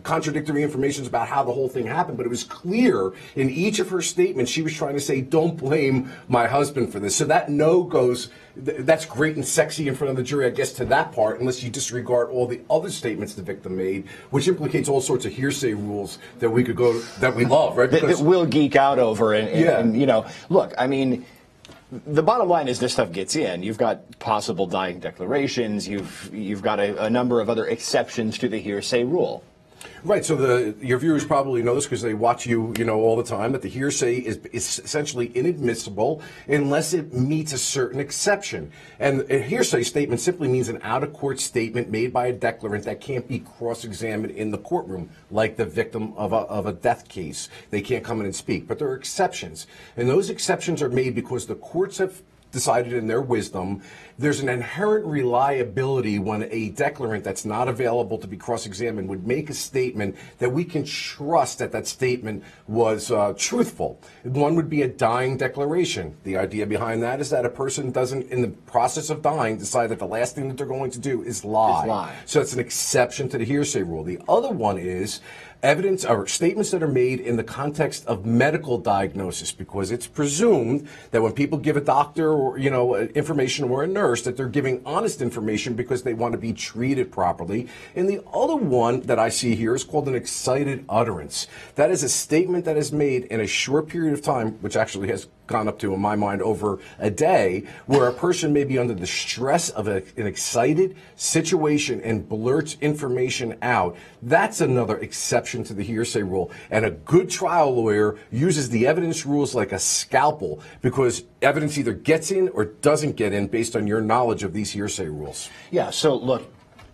S5: contradictory information about how the whole thing happened, but it was clear in each of her statements she was trying to say, don't blame my husband for this. So that no goes, that's great and sexy in front of the jury, I guess, to that part, unless you disregard all the other statements the victim made, which implicates all sorts of hearsay rules that we could go, that we love, right?
S1: That we'll geek out over. And, look, I mean, the bottom line is this stuff gets in. You've got possible dying declarations. You've got a number of other exceptions to the hearsay rule.
S5: Right, so your viewers probably know this because they watch you, all the time, that the hearsay is essentially inadmissible unless it meets a certain exception. And a hearsay statement simply means an out-of-court statement made by a declarant that can't be cross-examined in the courtroom, like the victim of a death case. They can't come in and speak. But there are exceptions, and those exceptions are made because the courts have decided in their wisdom there's an inherent reliability when a declarant that's not available to be cross-examined would make a statement that we can trust that statement was truthful. One would be a dying declaration. The idea behind that is that a person doesn't, in the process of dying, decide that the last thing that they're going to do is lie. So it's an exception to the hearsay rule. The other one is evidence or statements that are made in the context of medical diagnosis, because it's presumed that when people give a doctor or information, or a nurse, that they're giving honest information because they want to be treated properly. And the other one that I see here is called an excited utterance. That is a statement that is made in a short period of time, which actually has gone up to, in my mind, over a day, where a person may be under the stress of an excited situation and blurts information out. That's another exception to the hearsay rule. And a good trial lawyer uses the evidence rules like a scalpel, because evidence either gets in or doesn't get in based on your knowledge of these hearsay rules.
S1: Yeah, so look,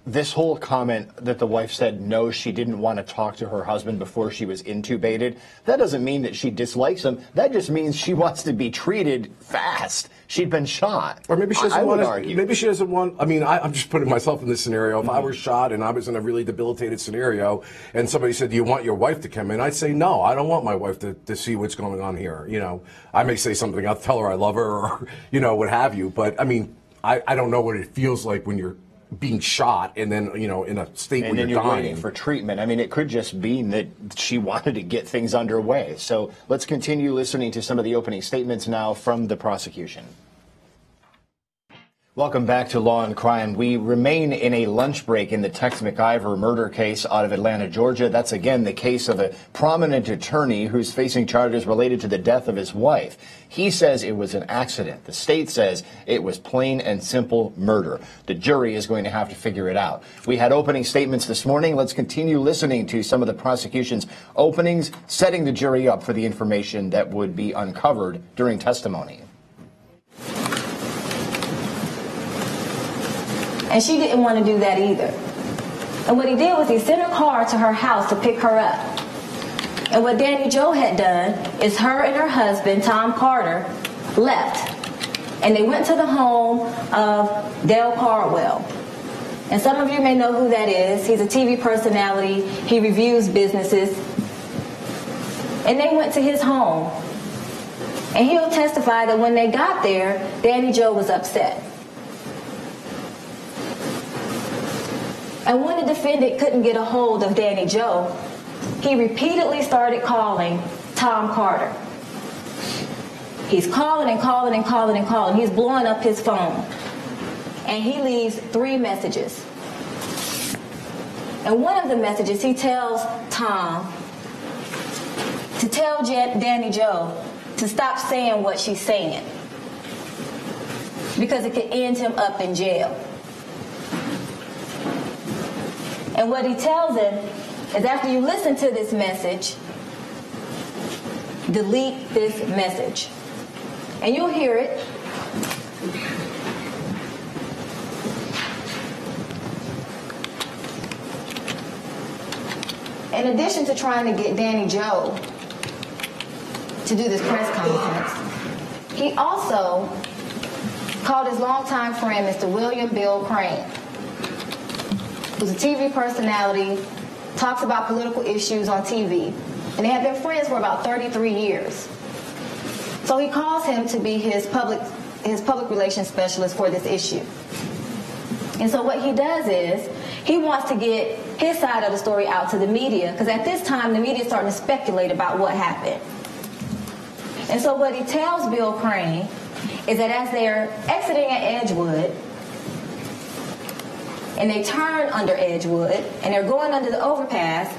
S1: this whole comment that the wife said no, she didn't want to talk to her husband before she was intubated, that doesn't mean that she dislikes him. That just means she wants to be treated fast. She'd been shot.
S5: Or maybe she doesn't want to
S1: argue.
S5: Maybe she doesn't want. I mean, I'm just putting myself in this scenario. If I were shot and I was in a really debilitated scenario, and somebody said, "Do you want your wife to come in?" I'd say, "No, I don't want my wife to see what's going on here." I may say something. I'll tell her I love her, or what have you. But I mean, I don't know what it feels like when you're being shot and then in a state where you're dying,
S1: waiting for treatment. I mean, it could just mean that she wanted to get things underway. So let's continue listening to some of the opening statements now from the prosecution. Welcome back to Law and Crime. We remain in a lunch break in the Tex McIver murder case out of Atlanta, Georgia. That's again the case of a prominent attorney who's facing charges related to the death of his wife. He says it was an accident. The state says it was plain and simple murder. The jury is going to have to figure it out. We had opening statements this morning. Let's continue listening to some of the prosecution's openings, setting the jury up for the information that would be uncovered during testimony.
S4: And she didn't want to do that either. And what he did was he sent a car to her house to pick her up. And what Danny Joe had done is her and her husband, Tom Carter, left. And they went to the home of Dale Cardwell. And some of you may know who that is. He's a TV personality. He reviews businesses. And they went to his home. And he'll testify that when they got there, Danny Joe was upset. And when the defendant couldn't get a hold of Danny Joe, he repeatedly started calling Tom Carter. He's calling and calling and calling and calling. He's blowing up his phone. And he leaves 3 messages. And one of the messages, he tells Tom to tell Danny Joe to stop saying what she's saying, because it could end him up in jail. And what he tells him is, after you listen to this message, delete this message. And you'll hear it. In addition to trying to get Danny Joe to do this press conference, he also called his longtime friend, Mr. William Bill Crane, who's a TV personality, talks about political issues on TV. And they have been friends for about 33 years. So he calls him to be his public relations specialist for this issue. And so what he does is, he wants to get his side of the story out to the media, because at this time, the media is starting to speculate about what happened. And so what he tells Bill Crane is that as they're exiting at Edgewood, and they turn under Edgewood, and they're going under the overpass,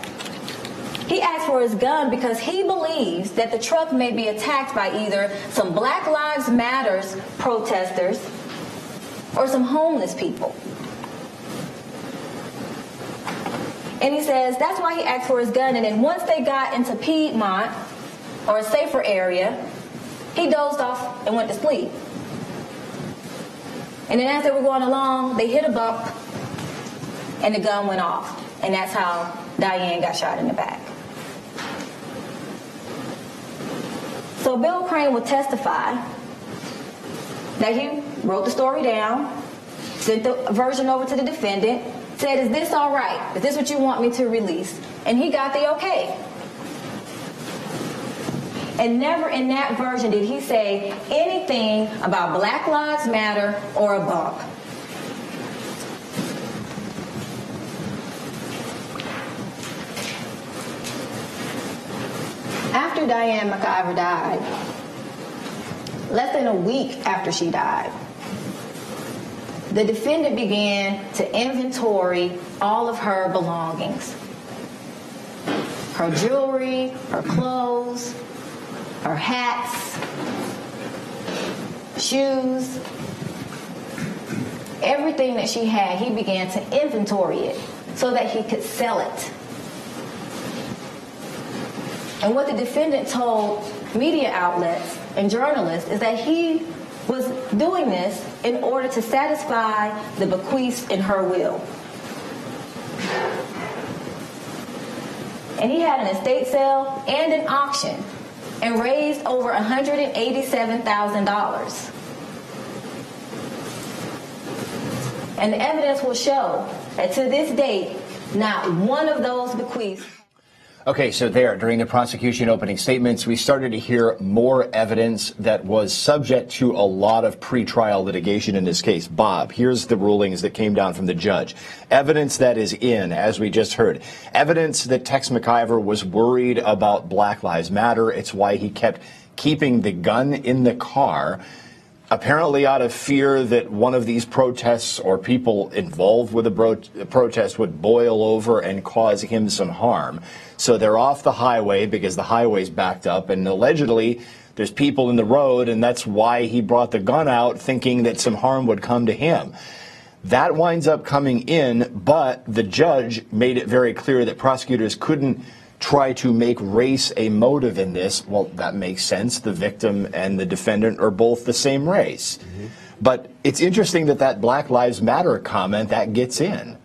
S4: he asks for his gun because he believes that the truck may be attacked by either some Black Lives Matter protesters or some homeless people. And he says that's why he asked for his gun. And then once they got into Piedmont, or a safer area, he dozed off and went to sleep. And then as they were going along, they hit a bump, and the gun went off. And that's how Diane got shot in the back. So Bill Crane will testify that he wrote the story down, sent the version over to the defendant, said, is this all right? Is this what you want me to release? And he got the okay. And never in that version did he say anything about Black Lives Matter or a bump. After Diane McIver died, less than a week after she died, the defendant began to inventory all of her belongings. Her jewelry, her clothes, her hats, shoes, everything that she had, he began to inventory it so that he could sell it. And what the defendant told media outlets and journalists is that he was doing this in order to satisfy the bequests in her will. And he had an estate sale and an auction and raised over $187,000. And the evidence will show that to this date, not one of those bequests.
S1: Okay, so during the prosecution opening statements, we started to hear more evidence that was subject to a lot of pretrial litigation in this case. Bob, here's the rulings that came down from the judge. Evidence that is in, as we just heard. Evidence that Tex McIver was worried about Black Lives Matter. It's why he kept keeping the gun in the car, apparently out of fear that one of these protests or people involved with a protest would boil over and cause him some harm. So they're off the highway because the highway's backed up, and allegedly there's people in the road, and that's why he brought the gun out, thinking that some harm would come to him. That winds up coming in, but the judge made it very clear that prosecutors couldn't try to make race a motive in this. Well, that makes sense. The victim and the defendant are both the same race. Mm-hmm. But it's interesting that Black Lives Matter comment, that gets in.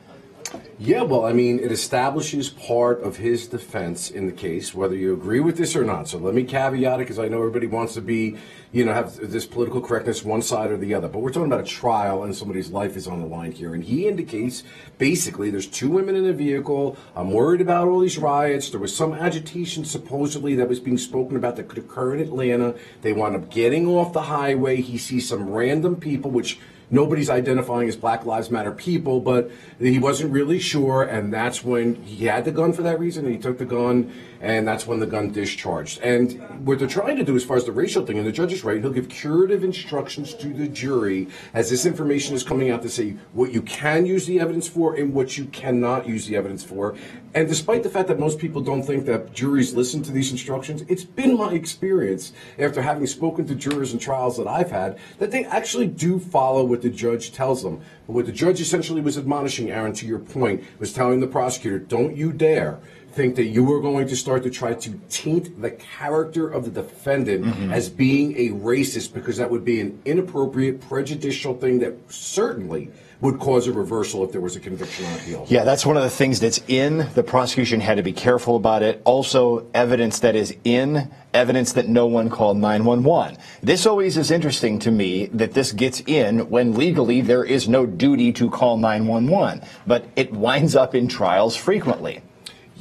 S5: Yeah, well, I mean, it establishes part of his defense in the case, whether you agree with this or not. So let me caveat it, because I know everybody wants to be, have this political correctness one side or the other. But we're talking about a trial, and somebody's life is on the line here. And he indicates, basically, there's two women in a vehicle. I'm worried about all these riots. There was some agitation, supposedly, that was being spoken about that could occur in Atlanta. They wound up getting off the highway. He sees some random people, which nobody's identifying as Black Lives Matter people, but he wasn't really sure, and that's when he had the gun for that reason, and he took the gun, and that's when the gun discharged. And what they're trying to do as far as the racial thing, and the judge is right, he'll give curative instructions to the jury as this information is coming out to say what you can use the evidence for and what you cannot use the evidence for. And despite the fact that most people don't think that juries listen to these instructions, it's been my experience, after having spoken to jurors in trials that I've had, that they actually do follow what the judge tells them. But what the judge essentially was admonishing, Aaron, to your point, was telling the prosecutor, don't you dare think that you were going to start to try to taint the character of the defendant as being a racist, because that would be an inappropriate, prejudicial thing that certainly would cause a reversal if there was a conviction on appeal.
S1: Yeah, that's one of the things that's in. The prosecution had to be careful about it. Also, evidence that is in, evidence that no one called 911. This always is interesting to me that this gets in when legally there is no duty to call 911, but it winds up in trials frequently.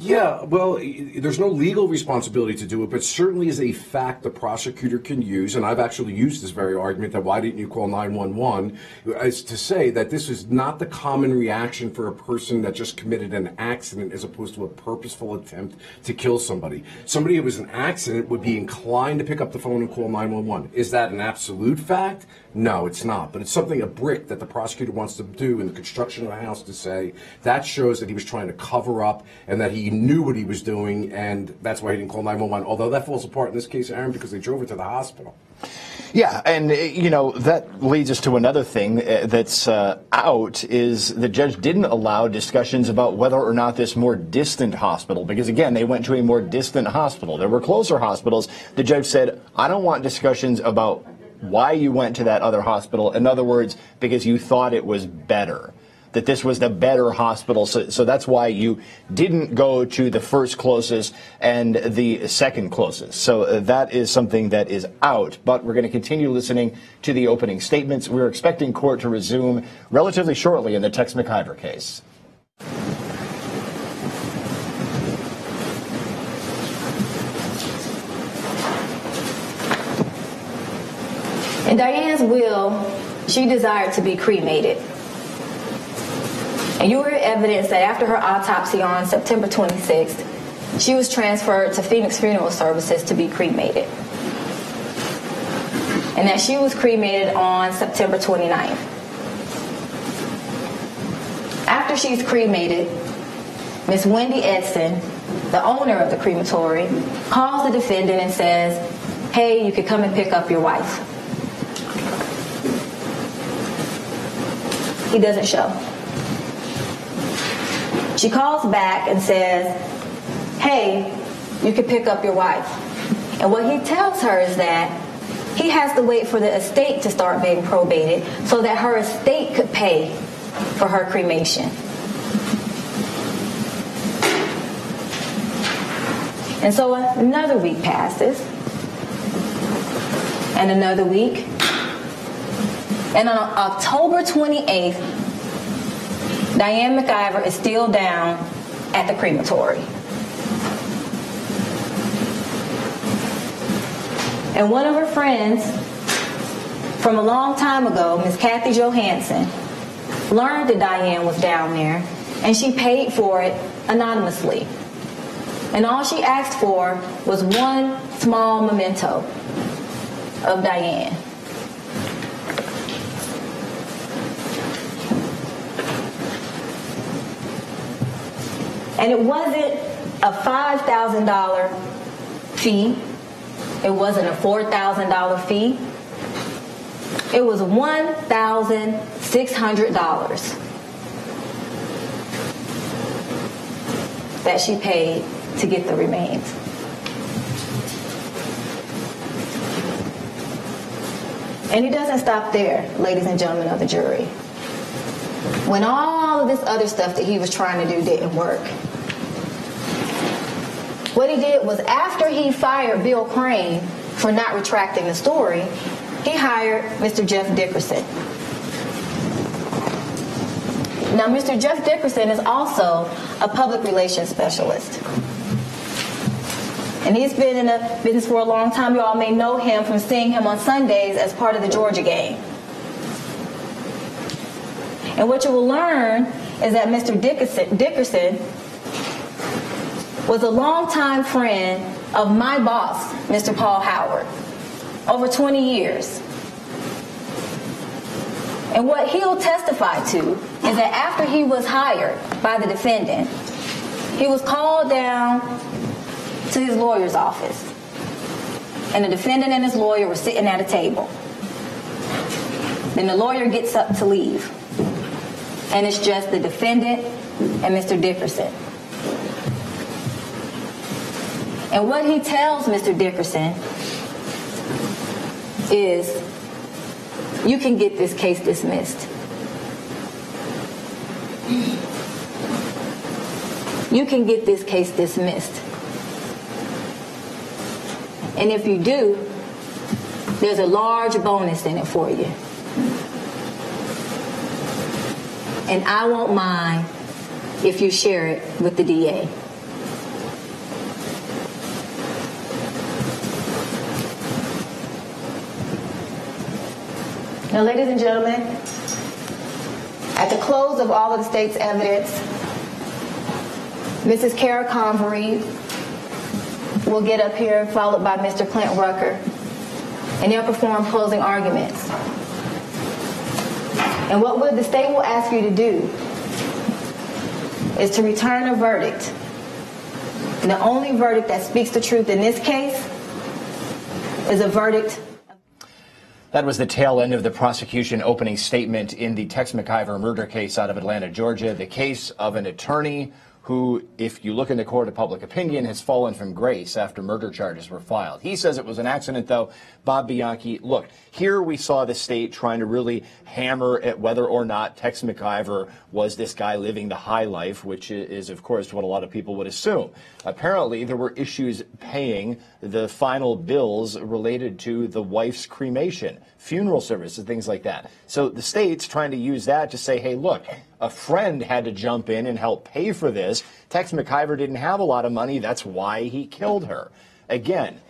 S5: Yeah, well, there's no legal responsibility to do it, but certainly is a fact the prosecutor can use, and I've actually used this very argument that why didn't you call 911, is to say that this is not the common reaction for a person that just committed an accident as opposed to a purposeful attempt to kill somebody. Somebody who was an accident would be inclined to pick up the phone and call 911. Is that an absolute fact? No, it's not, but it's something, a brick that the prosecutor wants to do in the construction of a house, to say that shows that he was trying to cover up and that he he knew what he was doing, and that's why he didn't call 911. Although that falls apart in this case, Aaron, because they drove her to the hospital.
S1: Yeah, and, that leads us to another thing that's out, is the judge didn't allow discussions about whether or not this more distant hospital, because, again, they went to a more distant hospital. There were closer hospitals. The judge said, I don't want discussions about why you went to that other hospital. In other words, because you thought it was better, that this was the better hospital. So that's why you didn't go to the first closest and the second closest. So that is something that is out. But we're going to continue listening to the opening statements. We're expecting court to resume relatively shortly in the Tex McIver case.
S4: In Diane's will, she desired to be cremated. And you heard evidence that after her autopsy on September 26th, she was transferred to Phoenix Funeral Services to be cremated. And that she was cremated on September 29th. After she's cremated, Miss Wendy Edson, the owner of the crematory, calls the defendant and says, hey, you could come and pick up your wife. He doesn't show. She calls back and says, hey, you can pick up your wife. And what he tells her is that he has to wait for the estate to start being probated so that her estate could pay for her cremation. And so another week passes, and another week. And on October 28th, Diane McIver is still down at the crematory. And one of her friends from a long time ago, Miss Kathy Johansson, learned that Diane was down there, and she paid for it anonymously. And all she asked for was one small memento of Diane. And it wasn't a $5,000 fee. It wasn't a $4,000 fee. It was $1,600 that she paid to get the remains. And it doesn't stop there, ladies and gentlemen of the jury. When all of this other stuff that he was trying to do didn't work, what he did was, after he fired Bill Crane for not retracting the story, he hired Mr. Jeff Dickerson. Now, Mr. Jeff Dickerson is also a public relations specialist. And he's been in the business for a long time. You all may know him from seeing him on Sundays as part of the Georgia game. And what you will learn is that Mr. Dickerson was a longtime friend of my boss, Mr. Paul Howard, over 20 years. And what he'll testify to is that after he was hired by the defendant, he was called down to his lawyer's office. And the defendant and his lawyer were sitting at a table. Then the lawyer gets up to leave. And it's just the defendant and Mr. Dickerson. And what he tells Mr. Dickerson is, you can get this case dismissed. You can get this case dismissed. And if you do, there's a large bonus in it for you. And I won't mind if you share it with the DA. Now, ladies and gentlemen, at the close of all of the state's evidence, Mrs. Kara Convery will get up here, followed by Mr. Clint Rucker, and they'll perform closing arguments. And what the state will ask you to do is to return a verdict The only verdict that speaks the truth in this case is a verdict.
S1: That was the tail end of the prosecution opening statement in the Tex McIver murder case out of Atlanta, Georgia. The case of an attorney who, if you look in the court of public opinion, has fallen from grace after murder charges were filed. He says it was an accident, though. Bob Bianchi, look, here we saw the state trying to really hammer at whether or not Tex McIver was this guy living the high life, which is, of course, what a lot of people would assume. Apparently, there were issues paying the final bills related to the wife's cremation, funeral services, things like that. So the state's trying to use that to say, hey, look, a friend had to jump in and help pay for this. Tex McIver didn't have a lot of money. That's why he killed her. Again,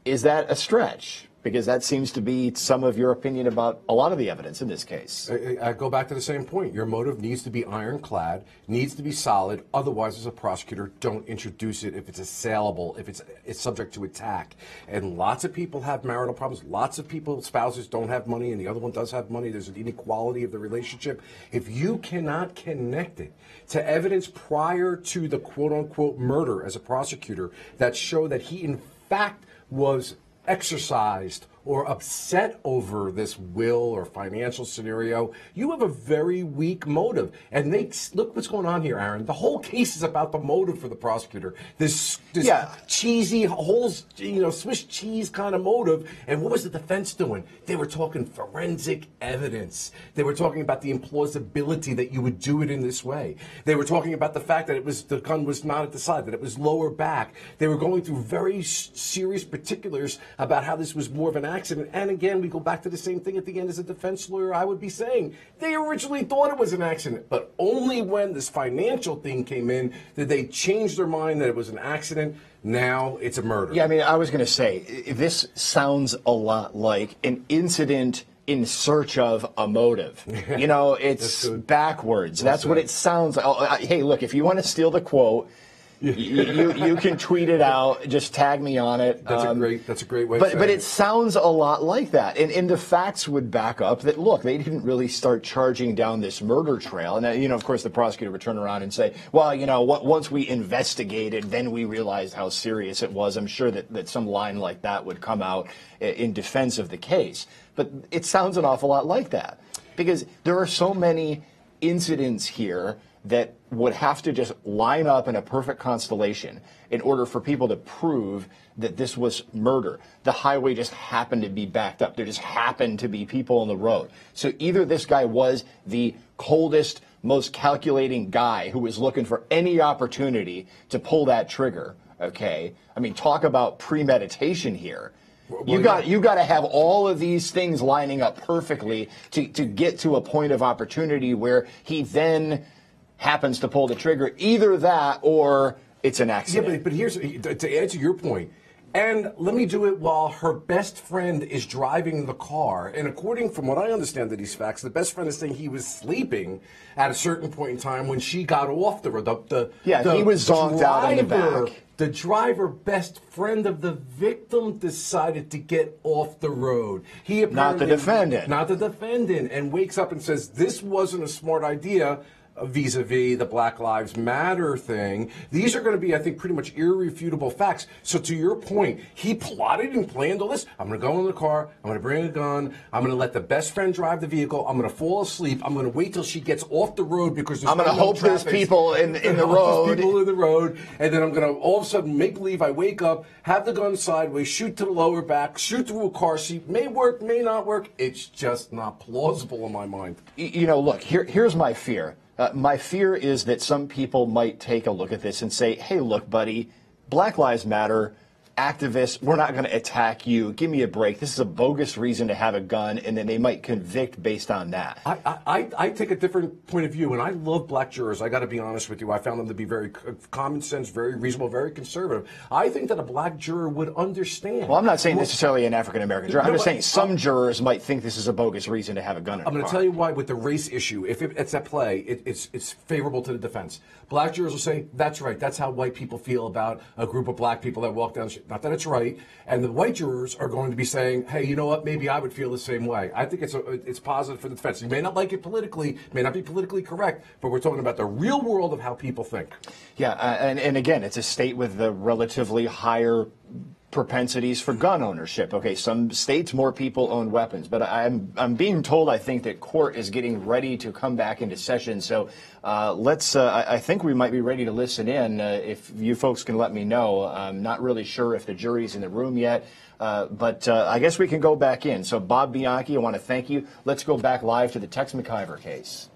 S1: is that a stretch? Because that seems to be some of your opinion about a lot of the evidence in this case.
S5: I go back to the same point. Your motive needs to be ironclad, needs to be solid. Otherwise, as a prosecutor, don't introduce it if it's assailable, if it's subject to attack. And lots of people have marital problems. Lots of people, spouses don't have money, and the other one does have money. There's an inequality of the relationship. If you cannot connect it to evidence prior to the quote-unquote murder as a prosecutor that show that he, in fact, was exercised or upset over this will or financial scenario, you have a very weak motive. And look what's going on here, Aaron. The whole case is about the motive for the prosecutor. This cheesy, whole, Swiss cheese kind of motive. And what was the defense doing? They were talking forensic evidence. They were talking about the implausibility that you would do it in this way. They were talking about the fact that the gun was not at the side, that it was lower back. They were going through very serious particulars about how this was more of an accident. And again, we go back to the same thing at the end. As a defense lawyer, I would be saying they originally thought it was an accident, but only when this financial thing came in did they change their mind that it was an accident. Now it's a murder.
S1: Yeah, I mean, I was going to say, this sounds a lot like an incident in search of a motive. It's backwards. That's what it sounds like. Hey, look, if you want to steal the quote, you can tweet it out. Just tag me on it.
S5: That's a great way.
S1: But it sounds a lot like that, and the facts would back up that. Look, they didn't really start charging down this murder trail, and of course, the prosecutor would turn around and say, "Well, once we investigated, then we realized how serious it was." I'm sure that some line like that would come out in defense of the case, but it sounds an awful lot like that because there are so many incidents here that would have to just line up in a perfect constellation in order for people to prove that this was murder. The highway just happened to be backed up. There just happened to be people on the road. So either this guy was the coldest, most calculating guy who was looking for any opportunity to pull that trigger, okay? I mean, talk about premeditation here. You got to have all of these things lining up perfectly to get to a point of opportunity where he then happens to pull the trigger. Either that or it's an accident.
S5: Yeah, but here's to answer your point. And let me do it while her best friend is driving the car. And according from what I understand of these facts, the best friend is saying he was sleeping at a certain point in time when she got off the road.
S1: He was zonked out in the back.
S5: The driver, best friend of the victim, decided to get off the road. He
S1: not the defendant.
S5: Not the defendant. And wakes up and says, this wasn't a smart idea. Vis-a-vis the Black Lives Matter thing. These are going to be, I think, pretty much irrefutable facts. So to your point, he plotted and planned all this. I'm going to go in the car. I'm going to bring a gun. I'm going to let the best friend drive the vehicle. I'm going to fall asleep. I'm going to wait till she gets off the road because there's
S1: I'm going to hope there's people in the road.
S5: There's people in the road. And then I'm going to all of a sudden make believe I wake up, have the gun sideways, shoot to the lower back, shoot through a car seat. May work, may not work. It's just not plausible in my mind.
S1: Look, here's my fear. My fear is that some people might take a look at this and say, hey, look, buddy, Black Lives Matter, activists, we're not going to attack you. Give me a break. This is a bogus reason to have a gun, and then they might convict based on that.
S5: I take a different point of view, and I love black jurors. I got to be honest with you. I found them to be very common sense, very reasonable, very conservative. I think that a black juror would understand.
S1: Well, I'm not saying necessarily an African-American juror. I'm just saying some jurors might think this is a bogus reason to have a gun in a car.
S5: I'm going to tell you why with the race issue. If it's at play, it's favorable to the defense. Black jurors will say, that's right. That's how white people feel about a group of black people that walk down the street. not that it's right, and the white jurors are going to be saying, hey, you know what, maybe I would feel the same way. I think it's positive for the defense. You may not like it politically, may not be politically correct, but we're talking about the real world of how people think.
S1: Yeah, and again, it's a state with the relatively higher propensities for gun ownership. Okay, some states more people own weapons, but I'm being told, I think, that court is getting ready to come back into session. So I think we might be ready to listen in. If you folks can let me know. I'm not really sure if the jury's in the room yet, but I guess we can go back in. So Bob Bianchi, I want to thank you. Let's go back live to the Tex McIver case.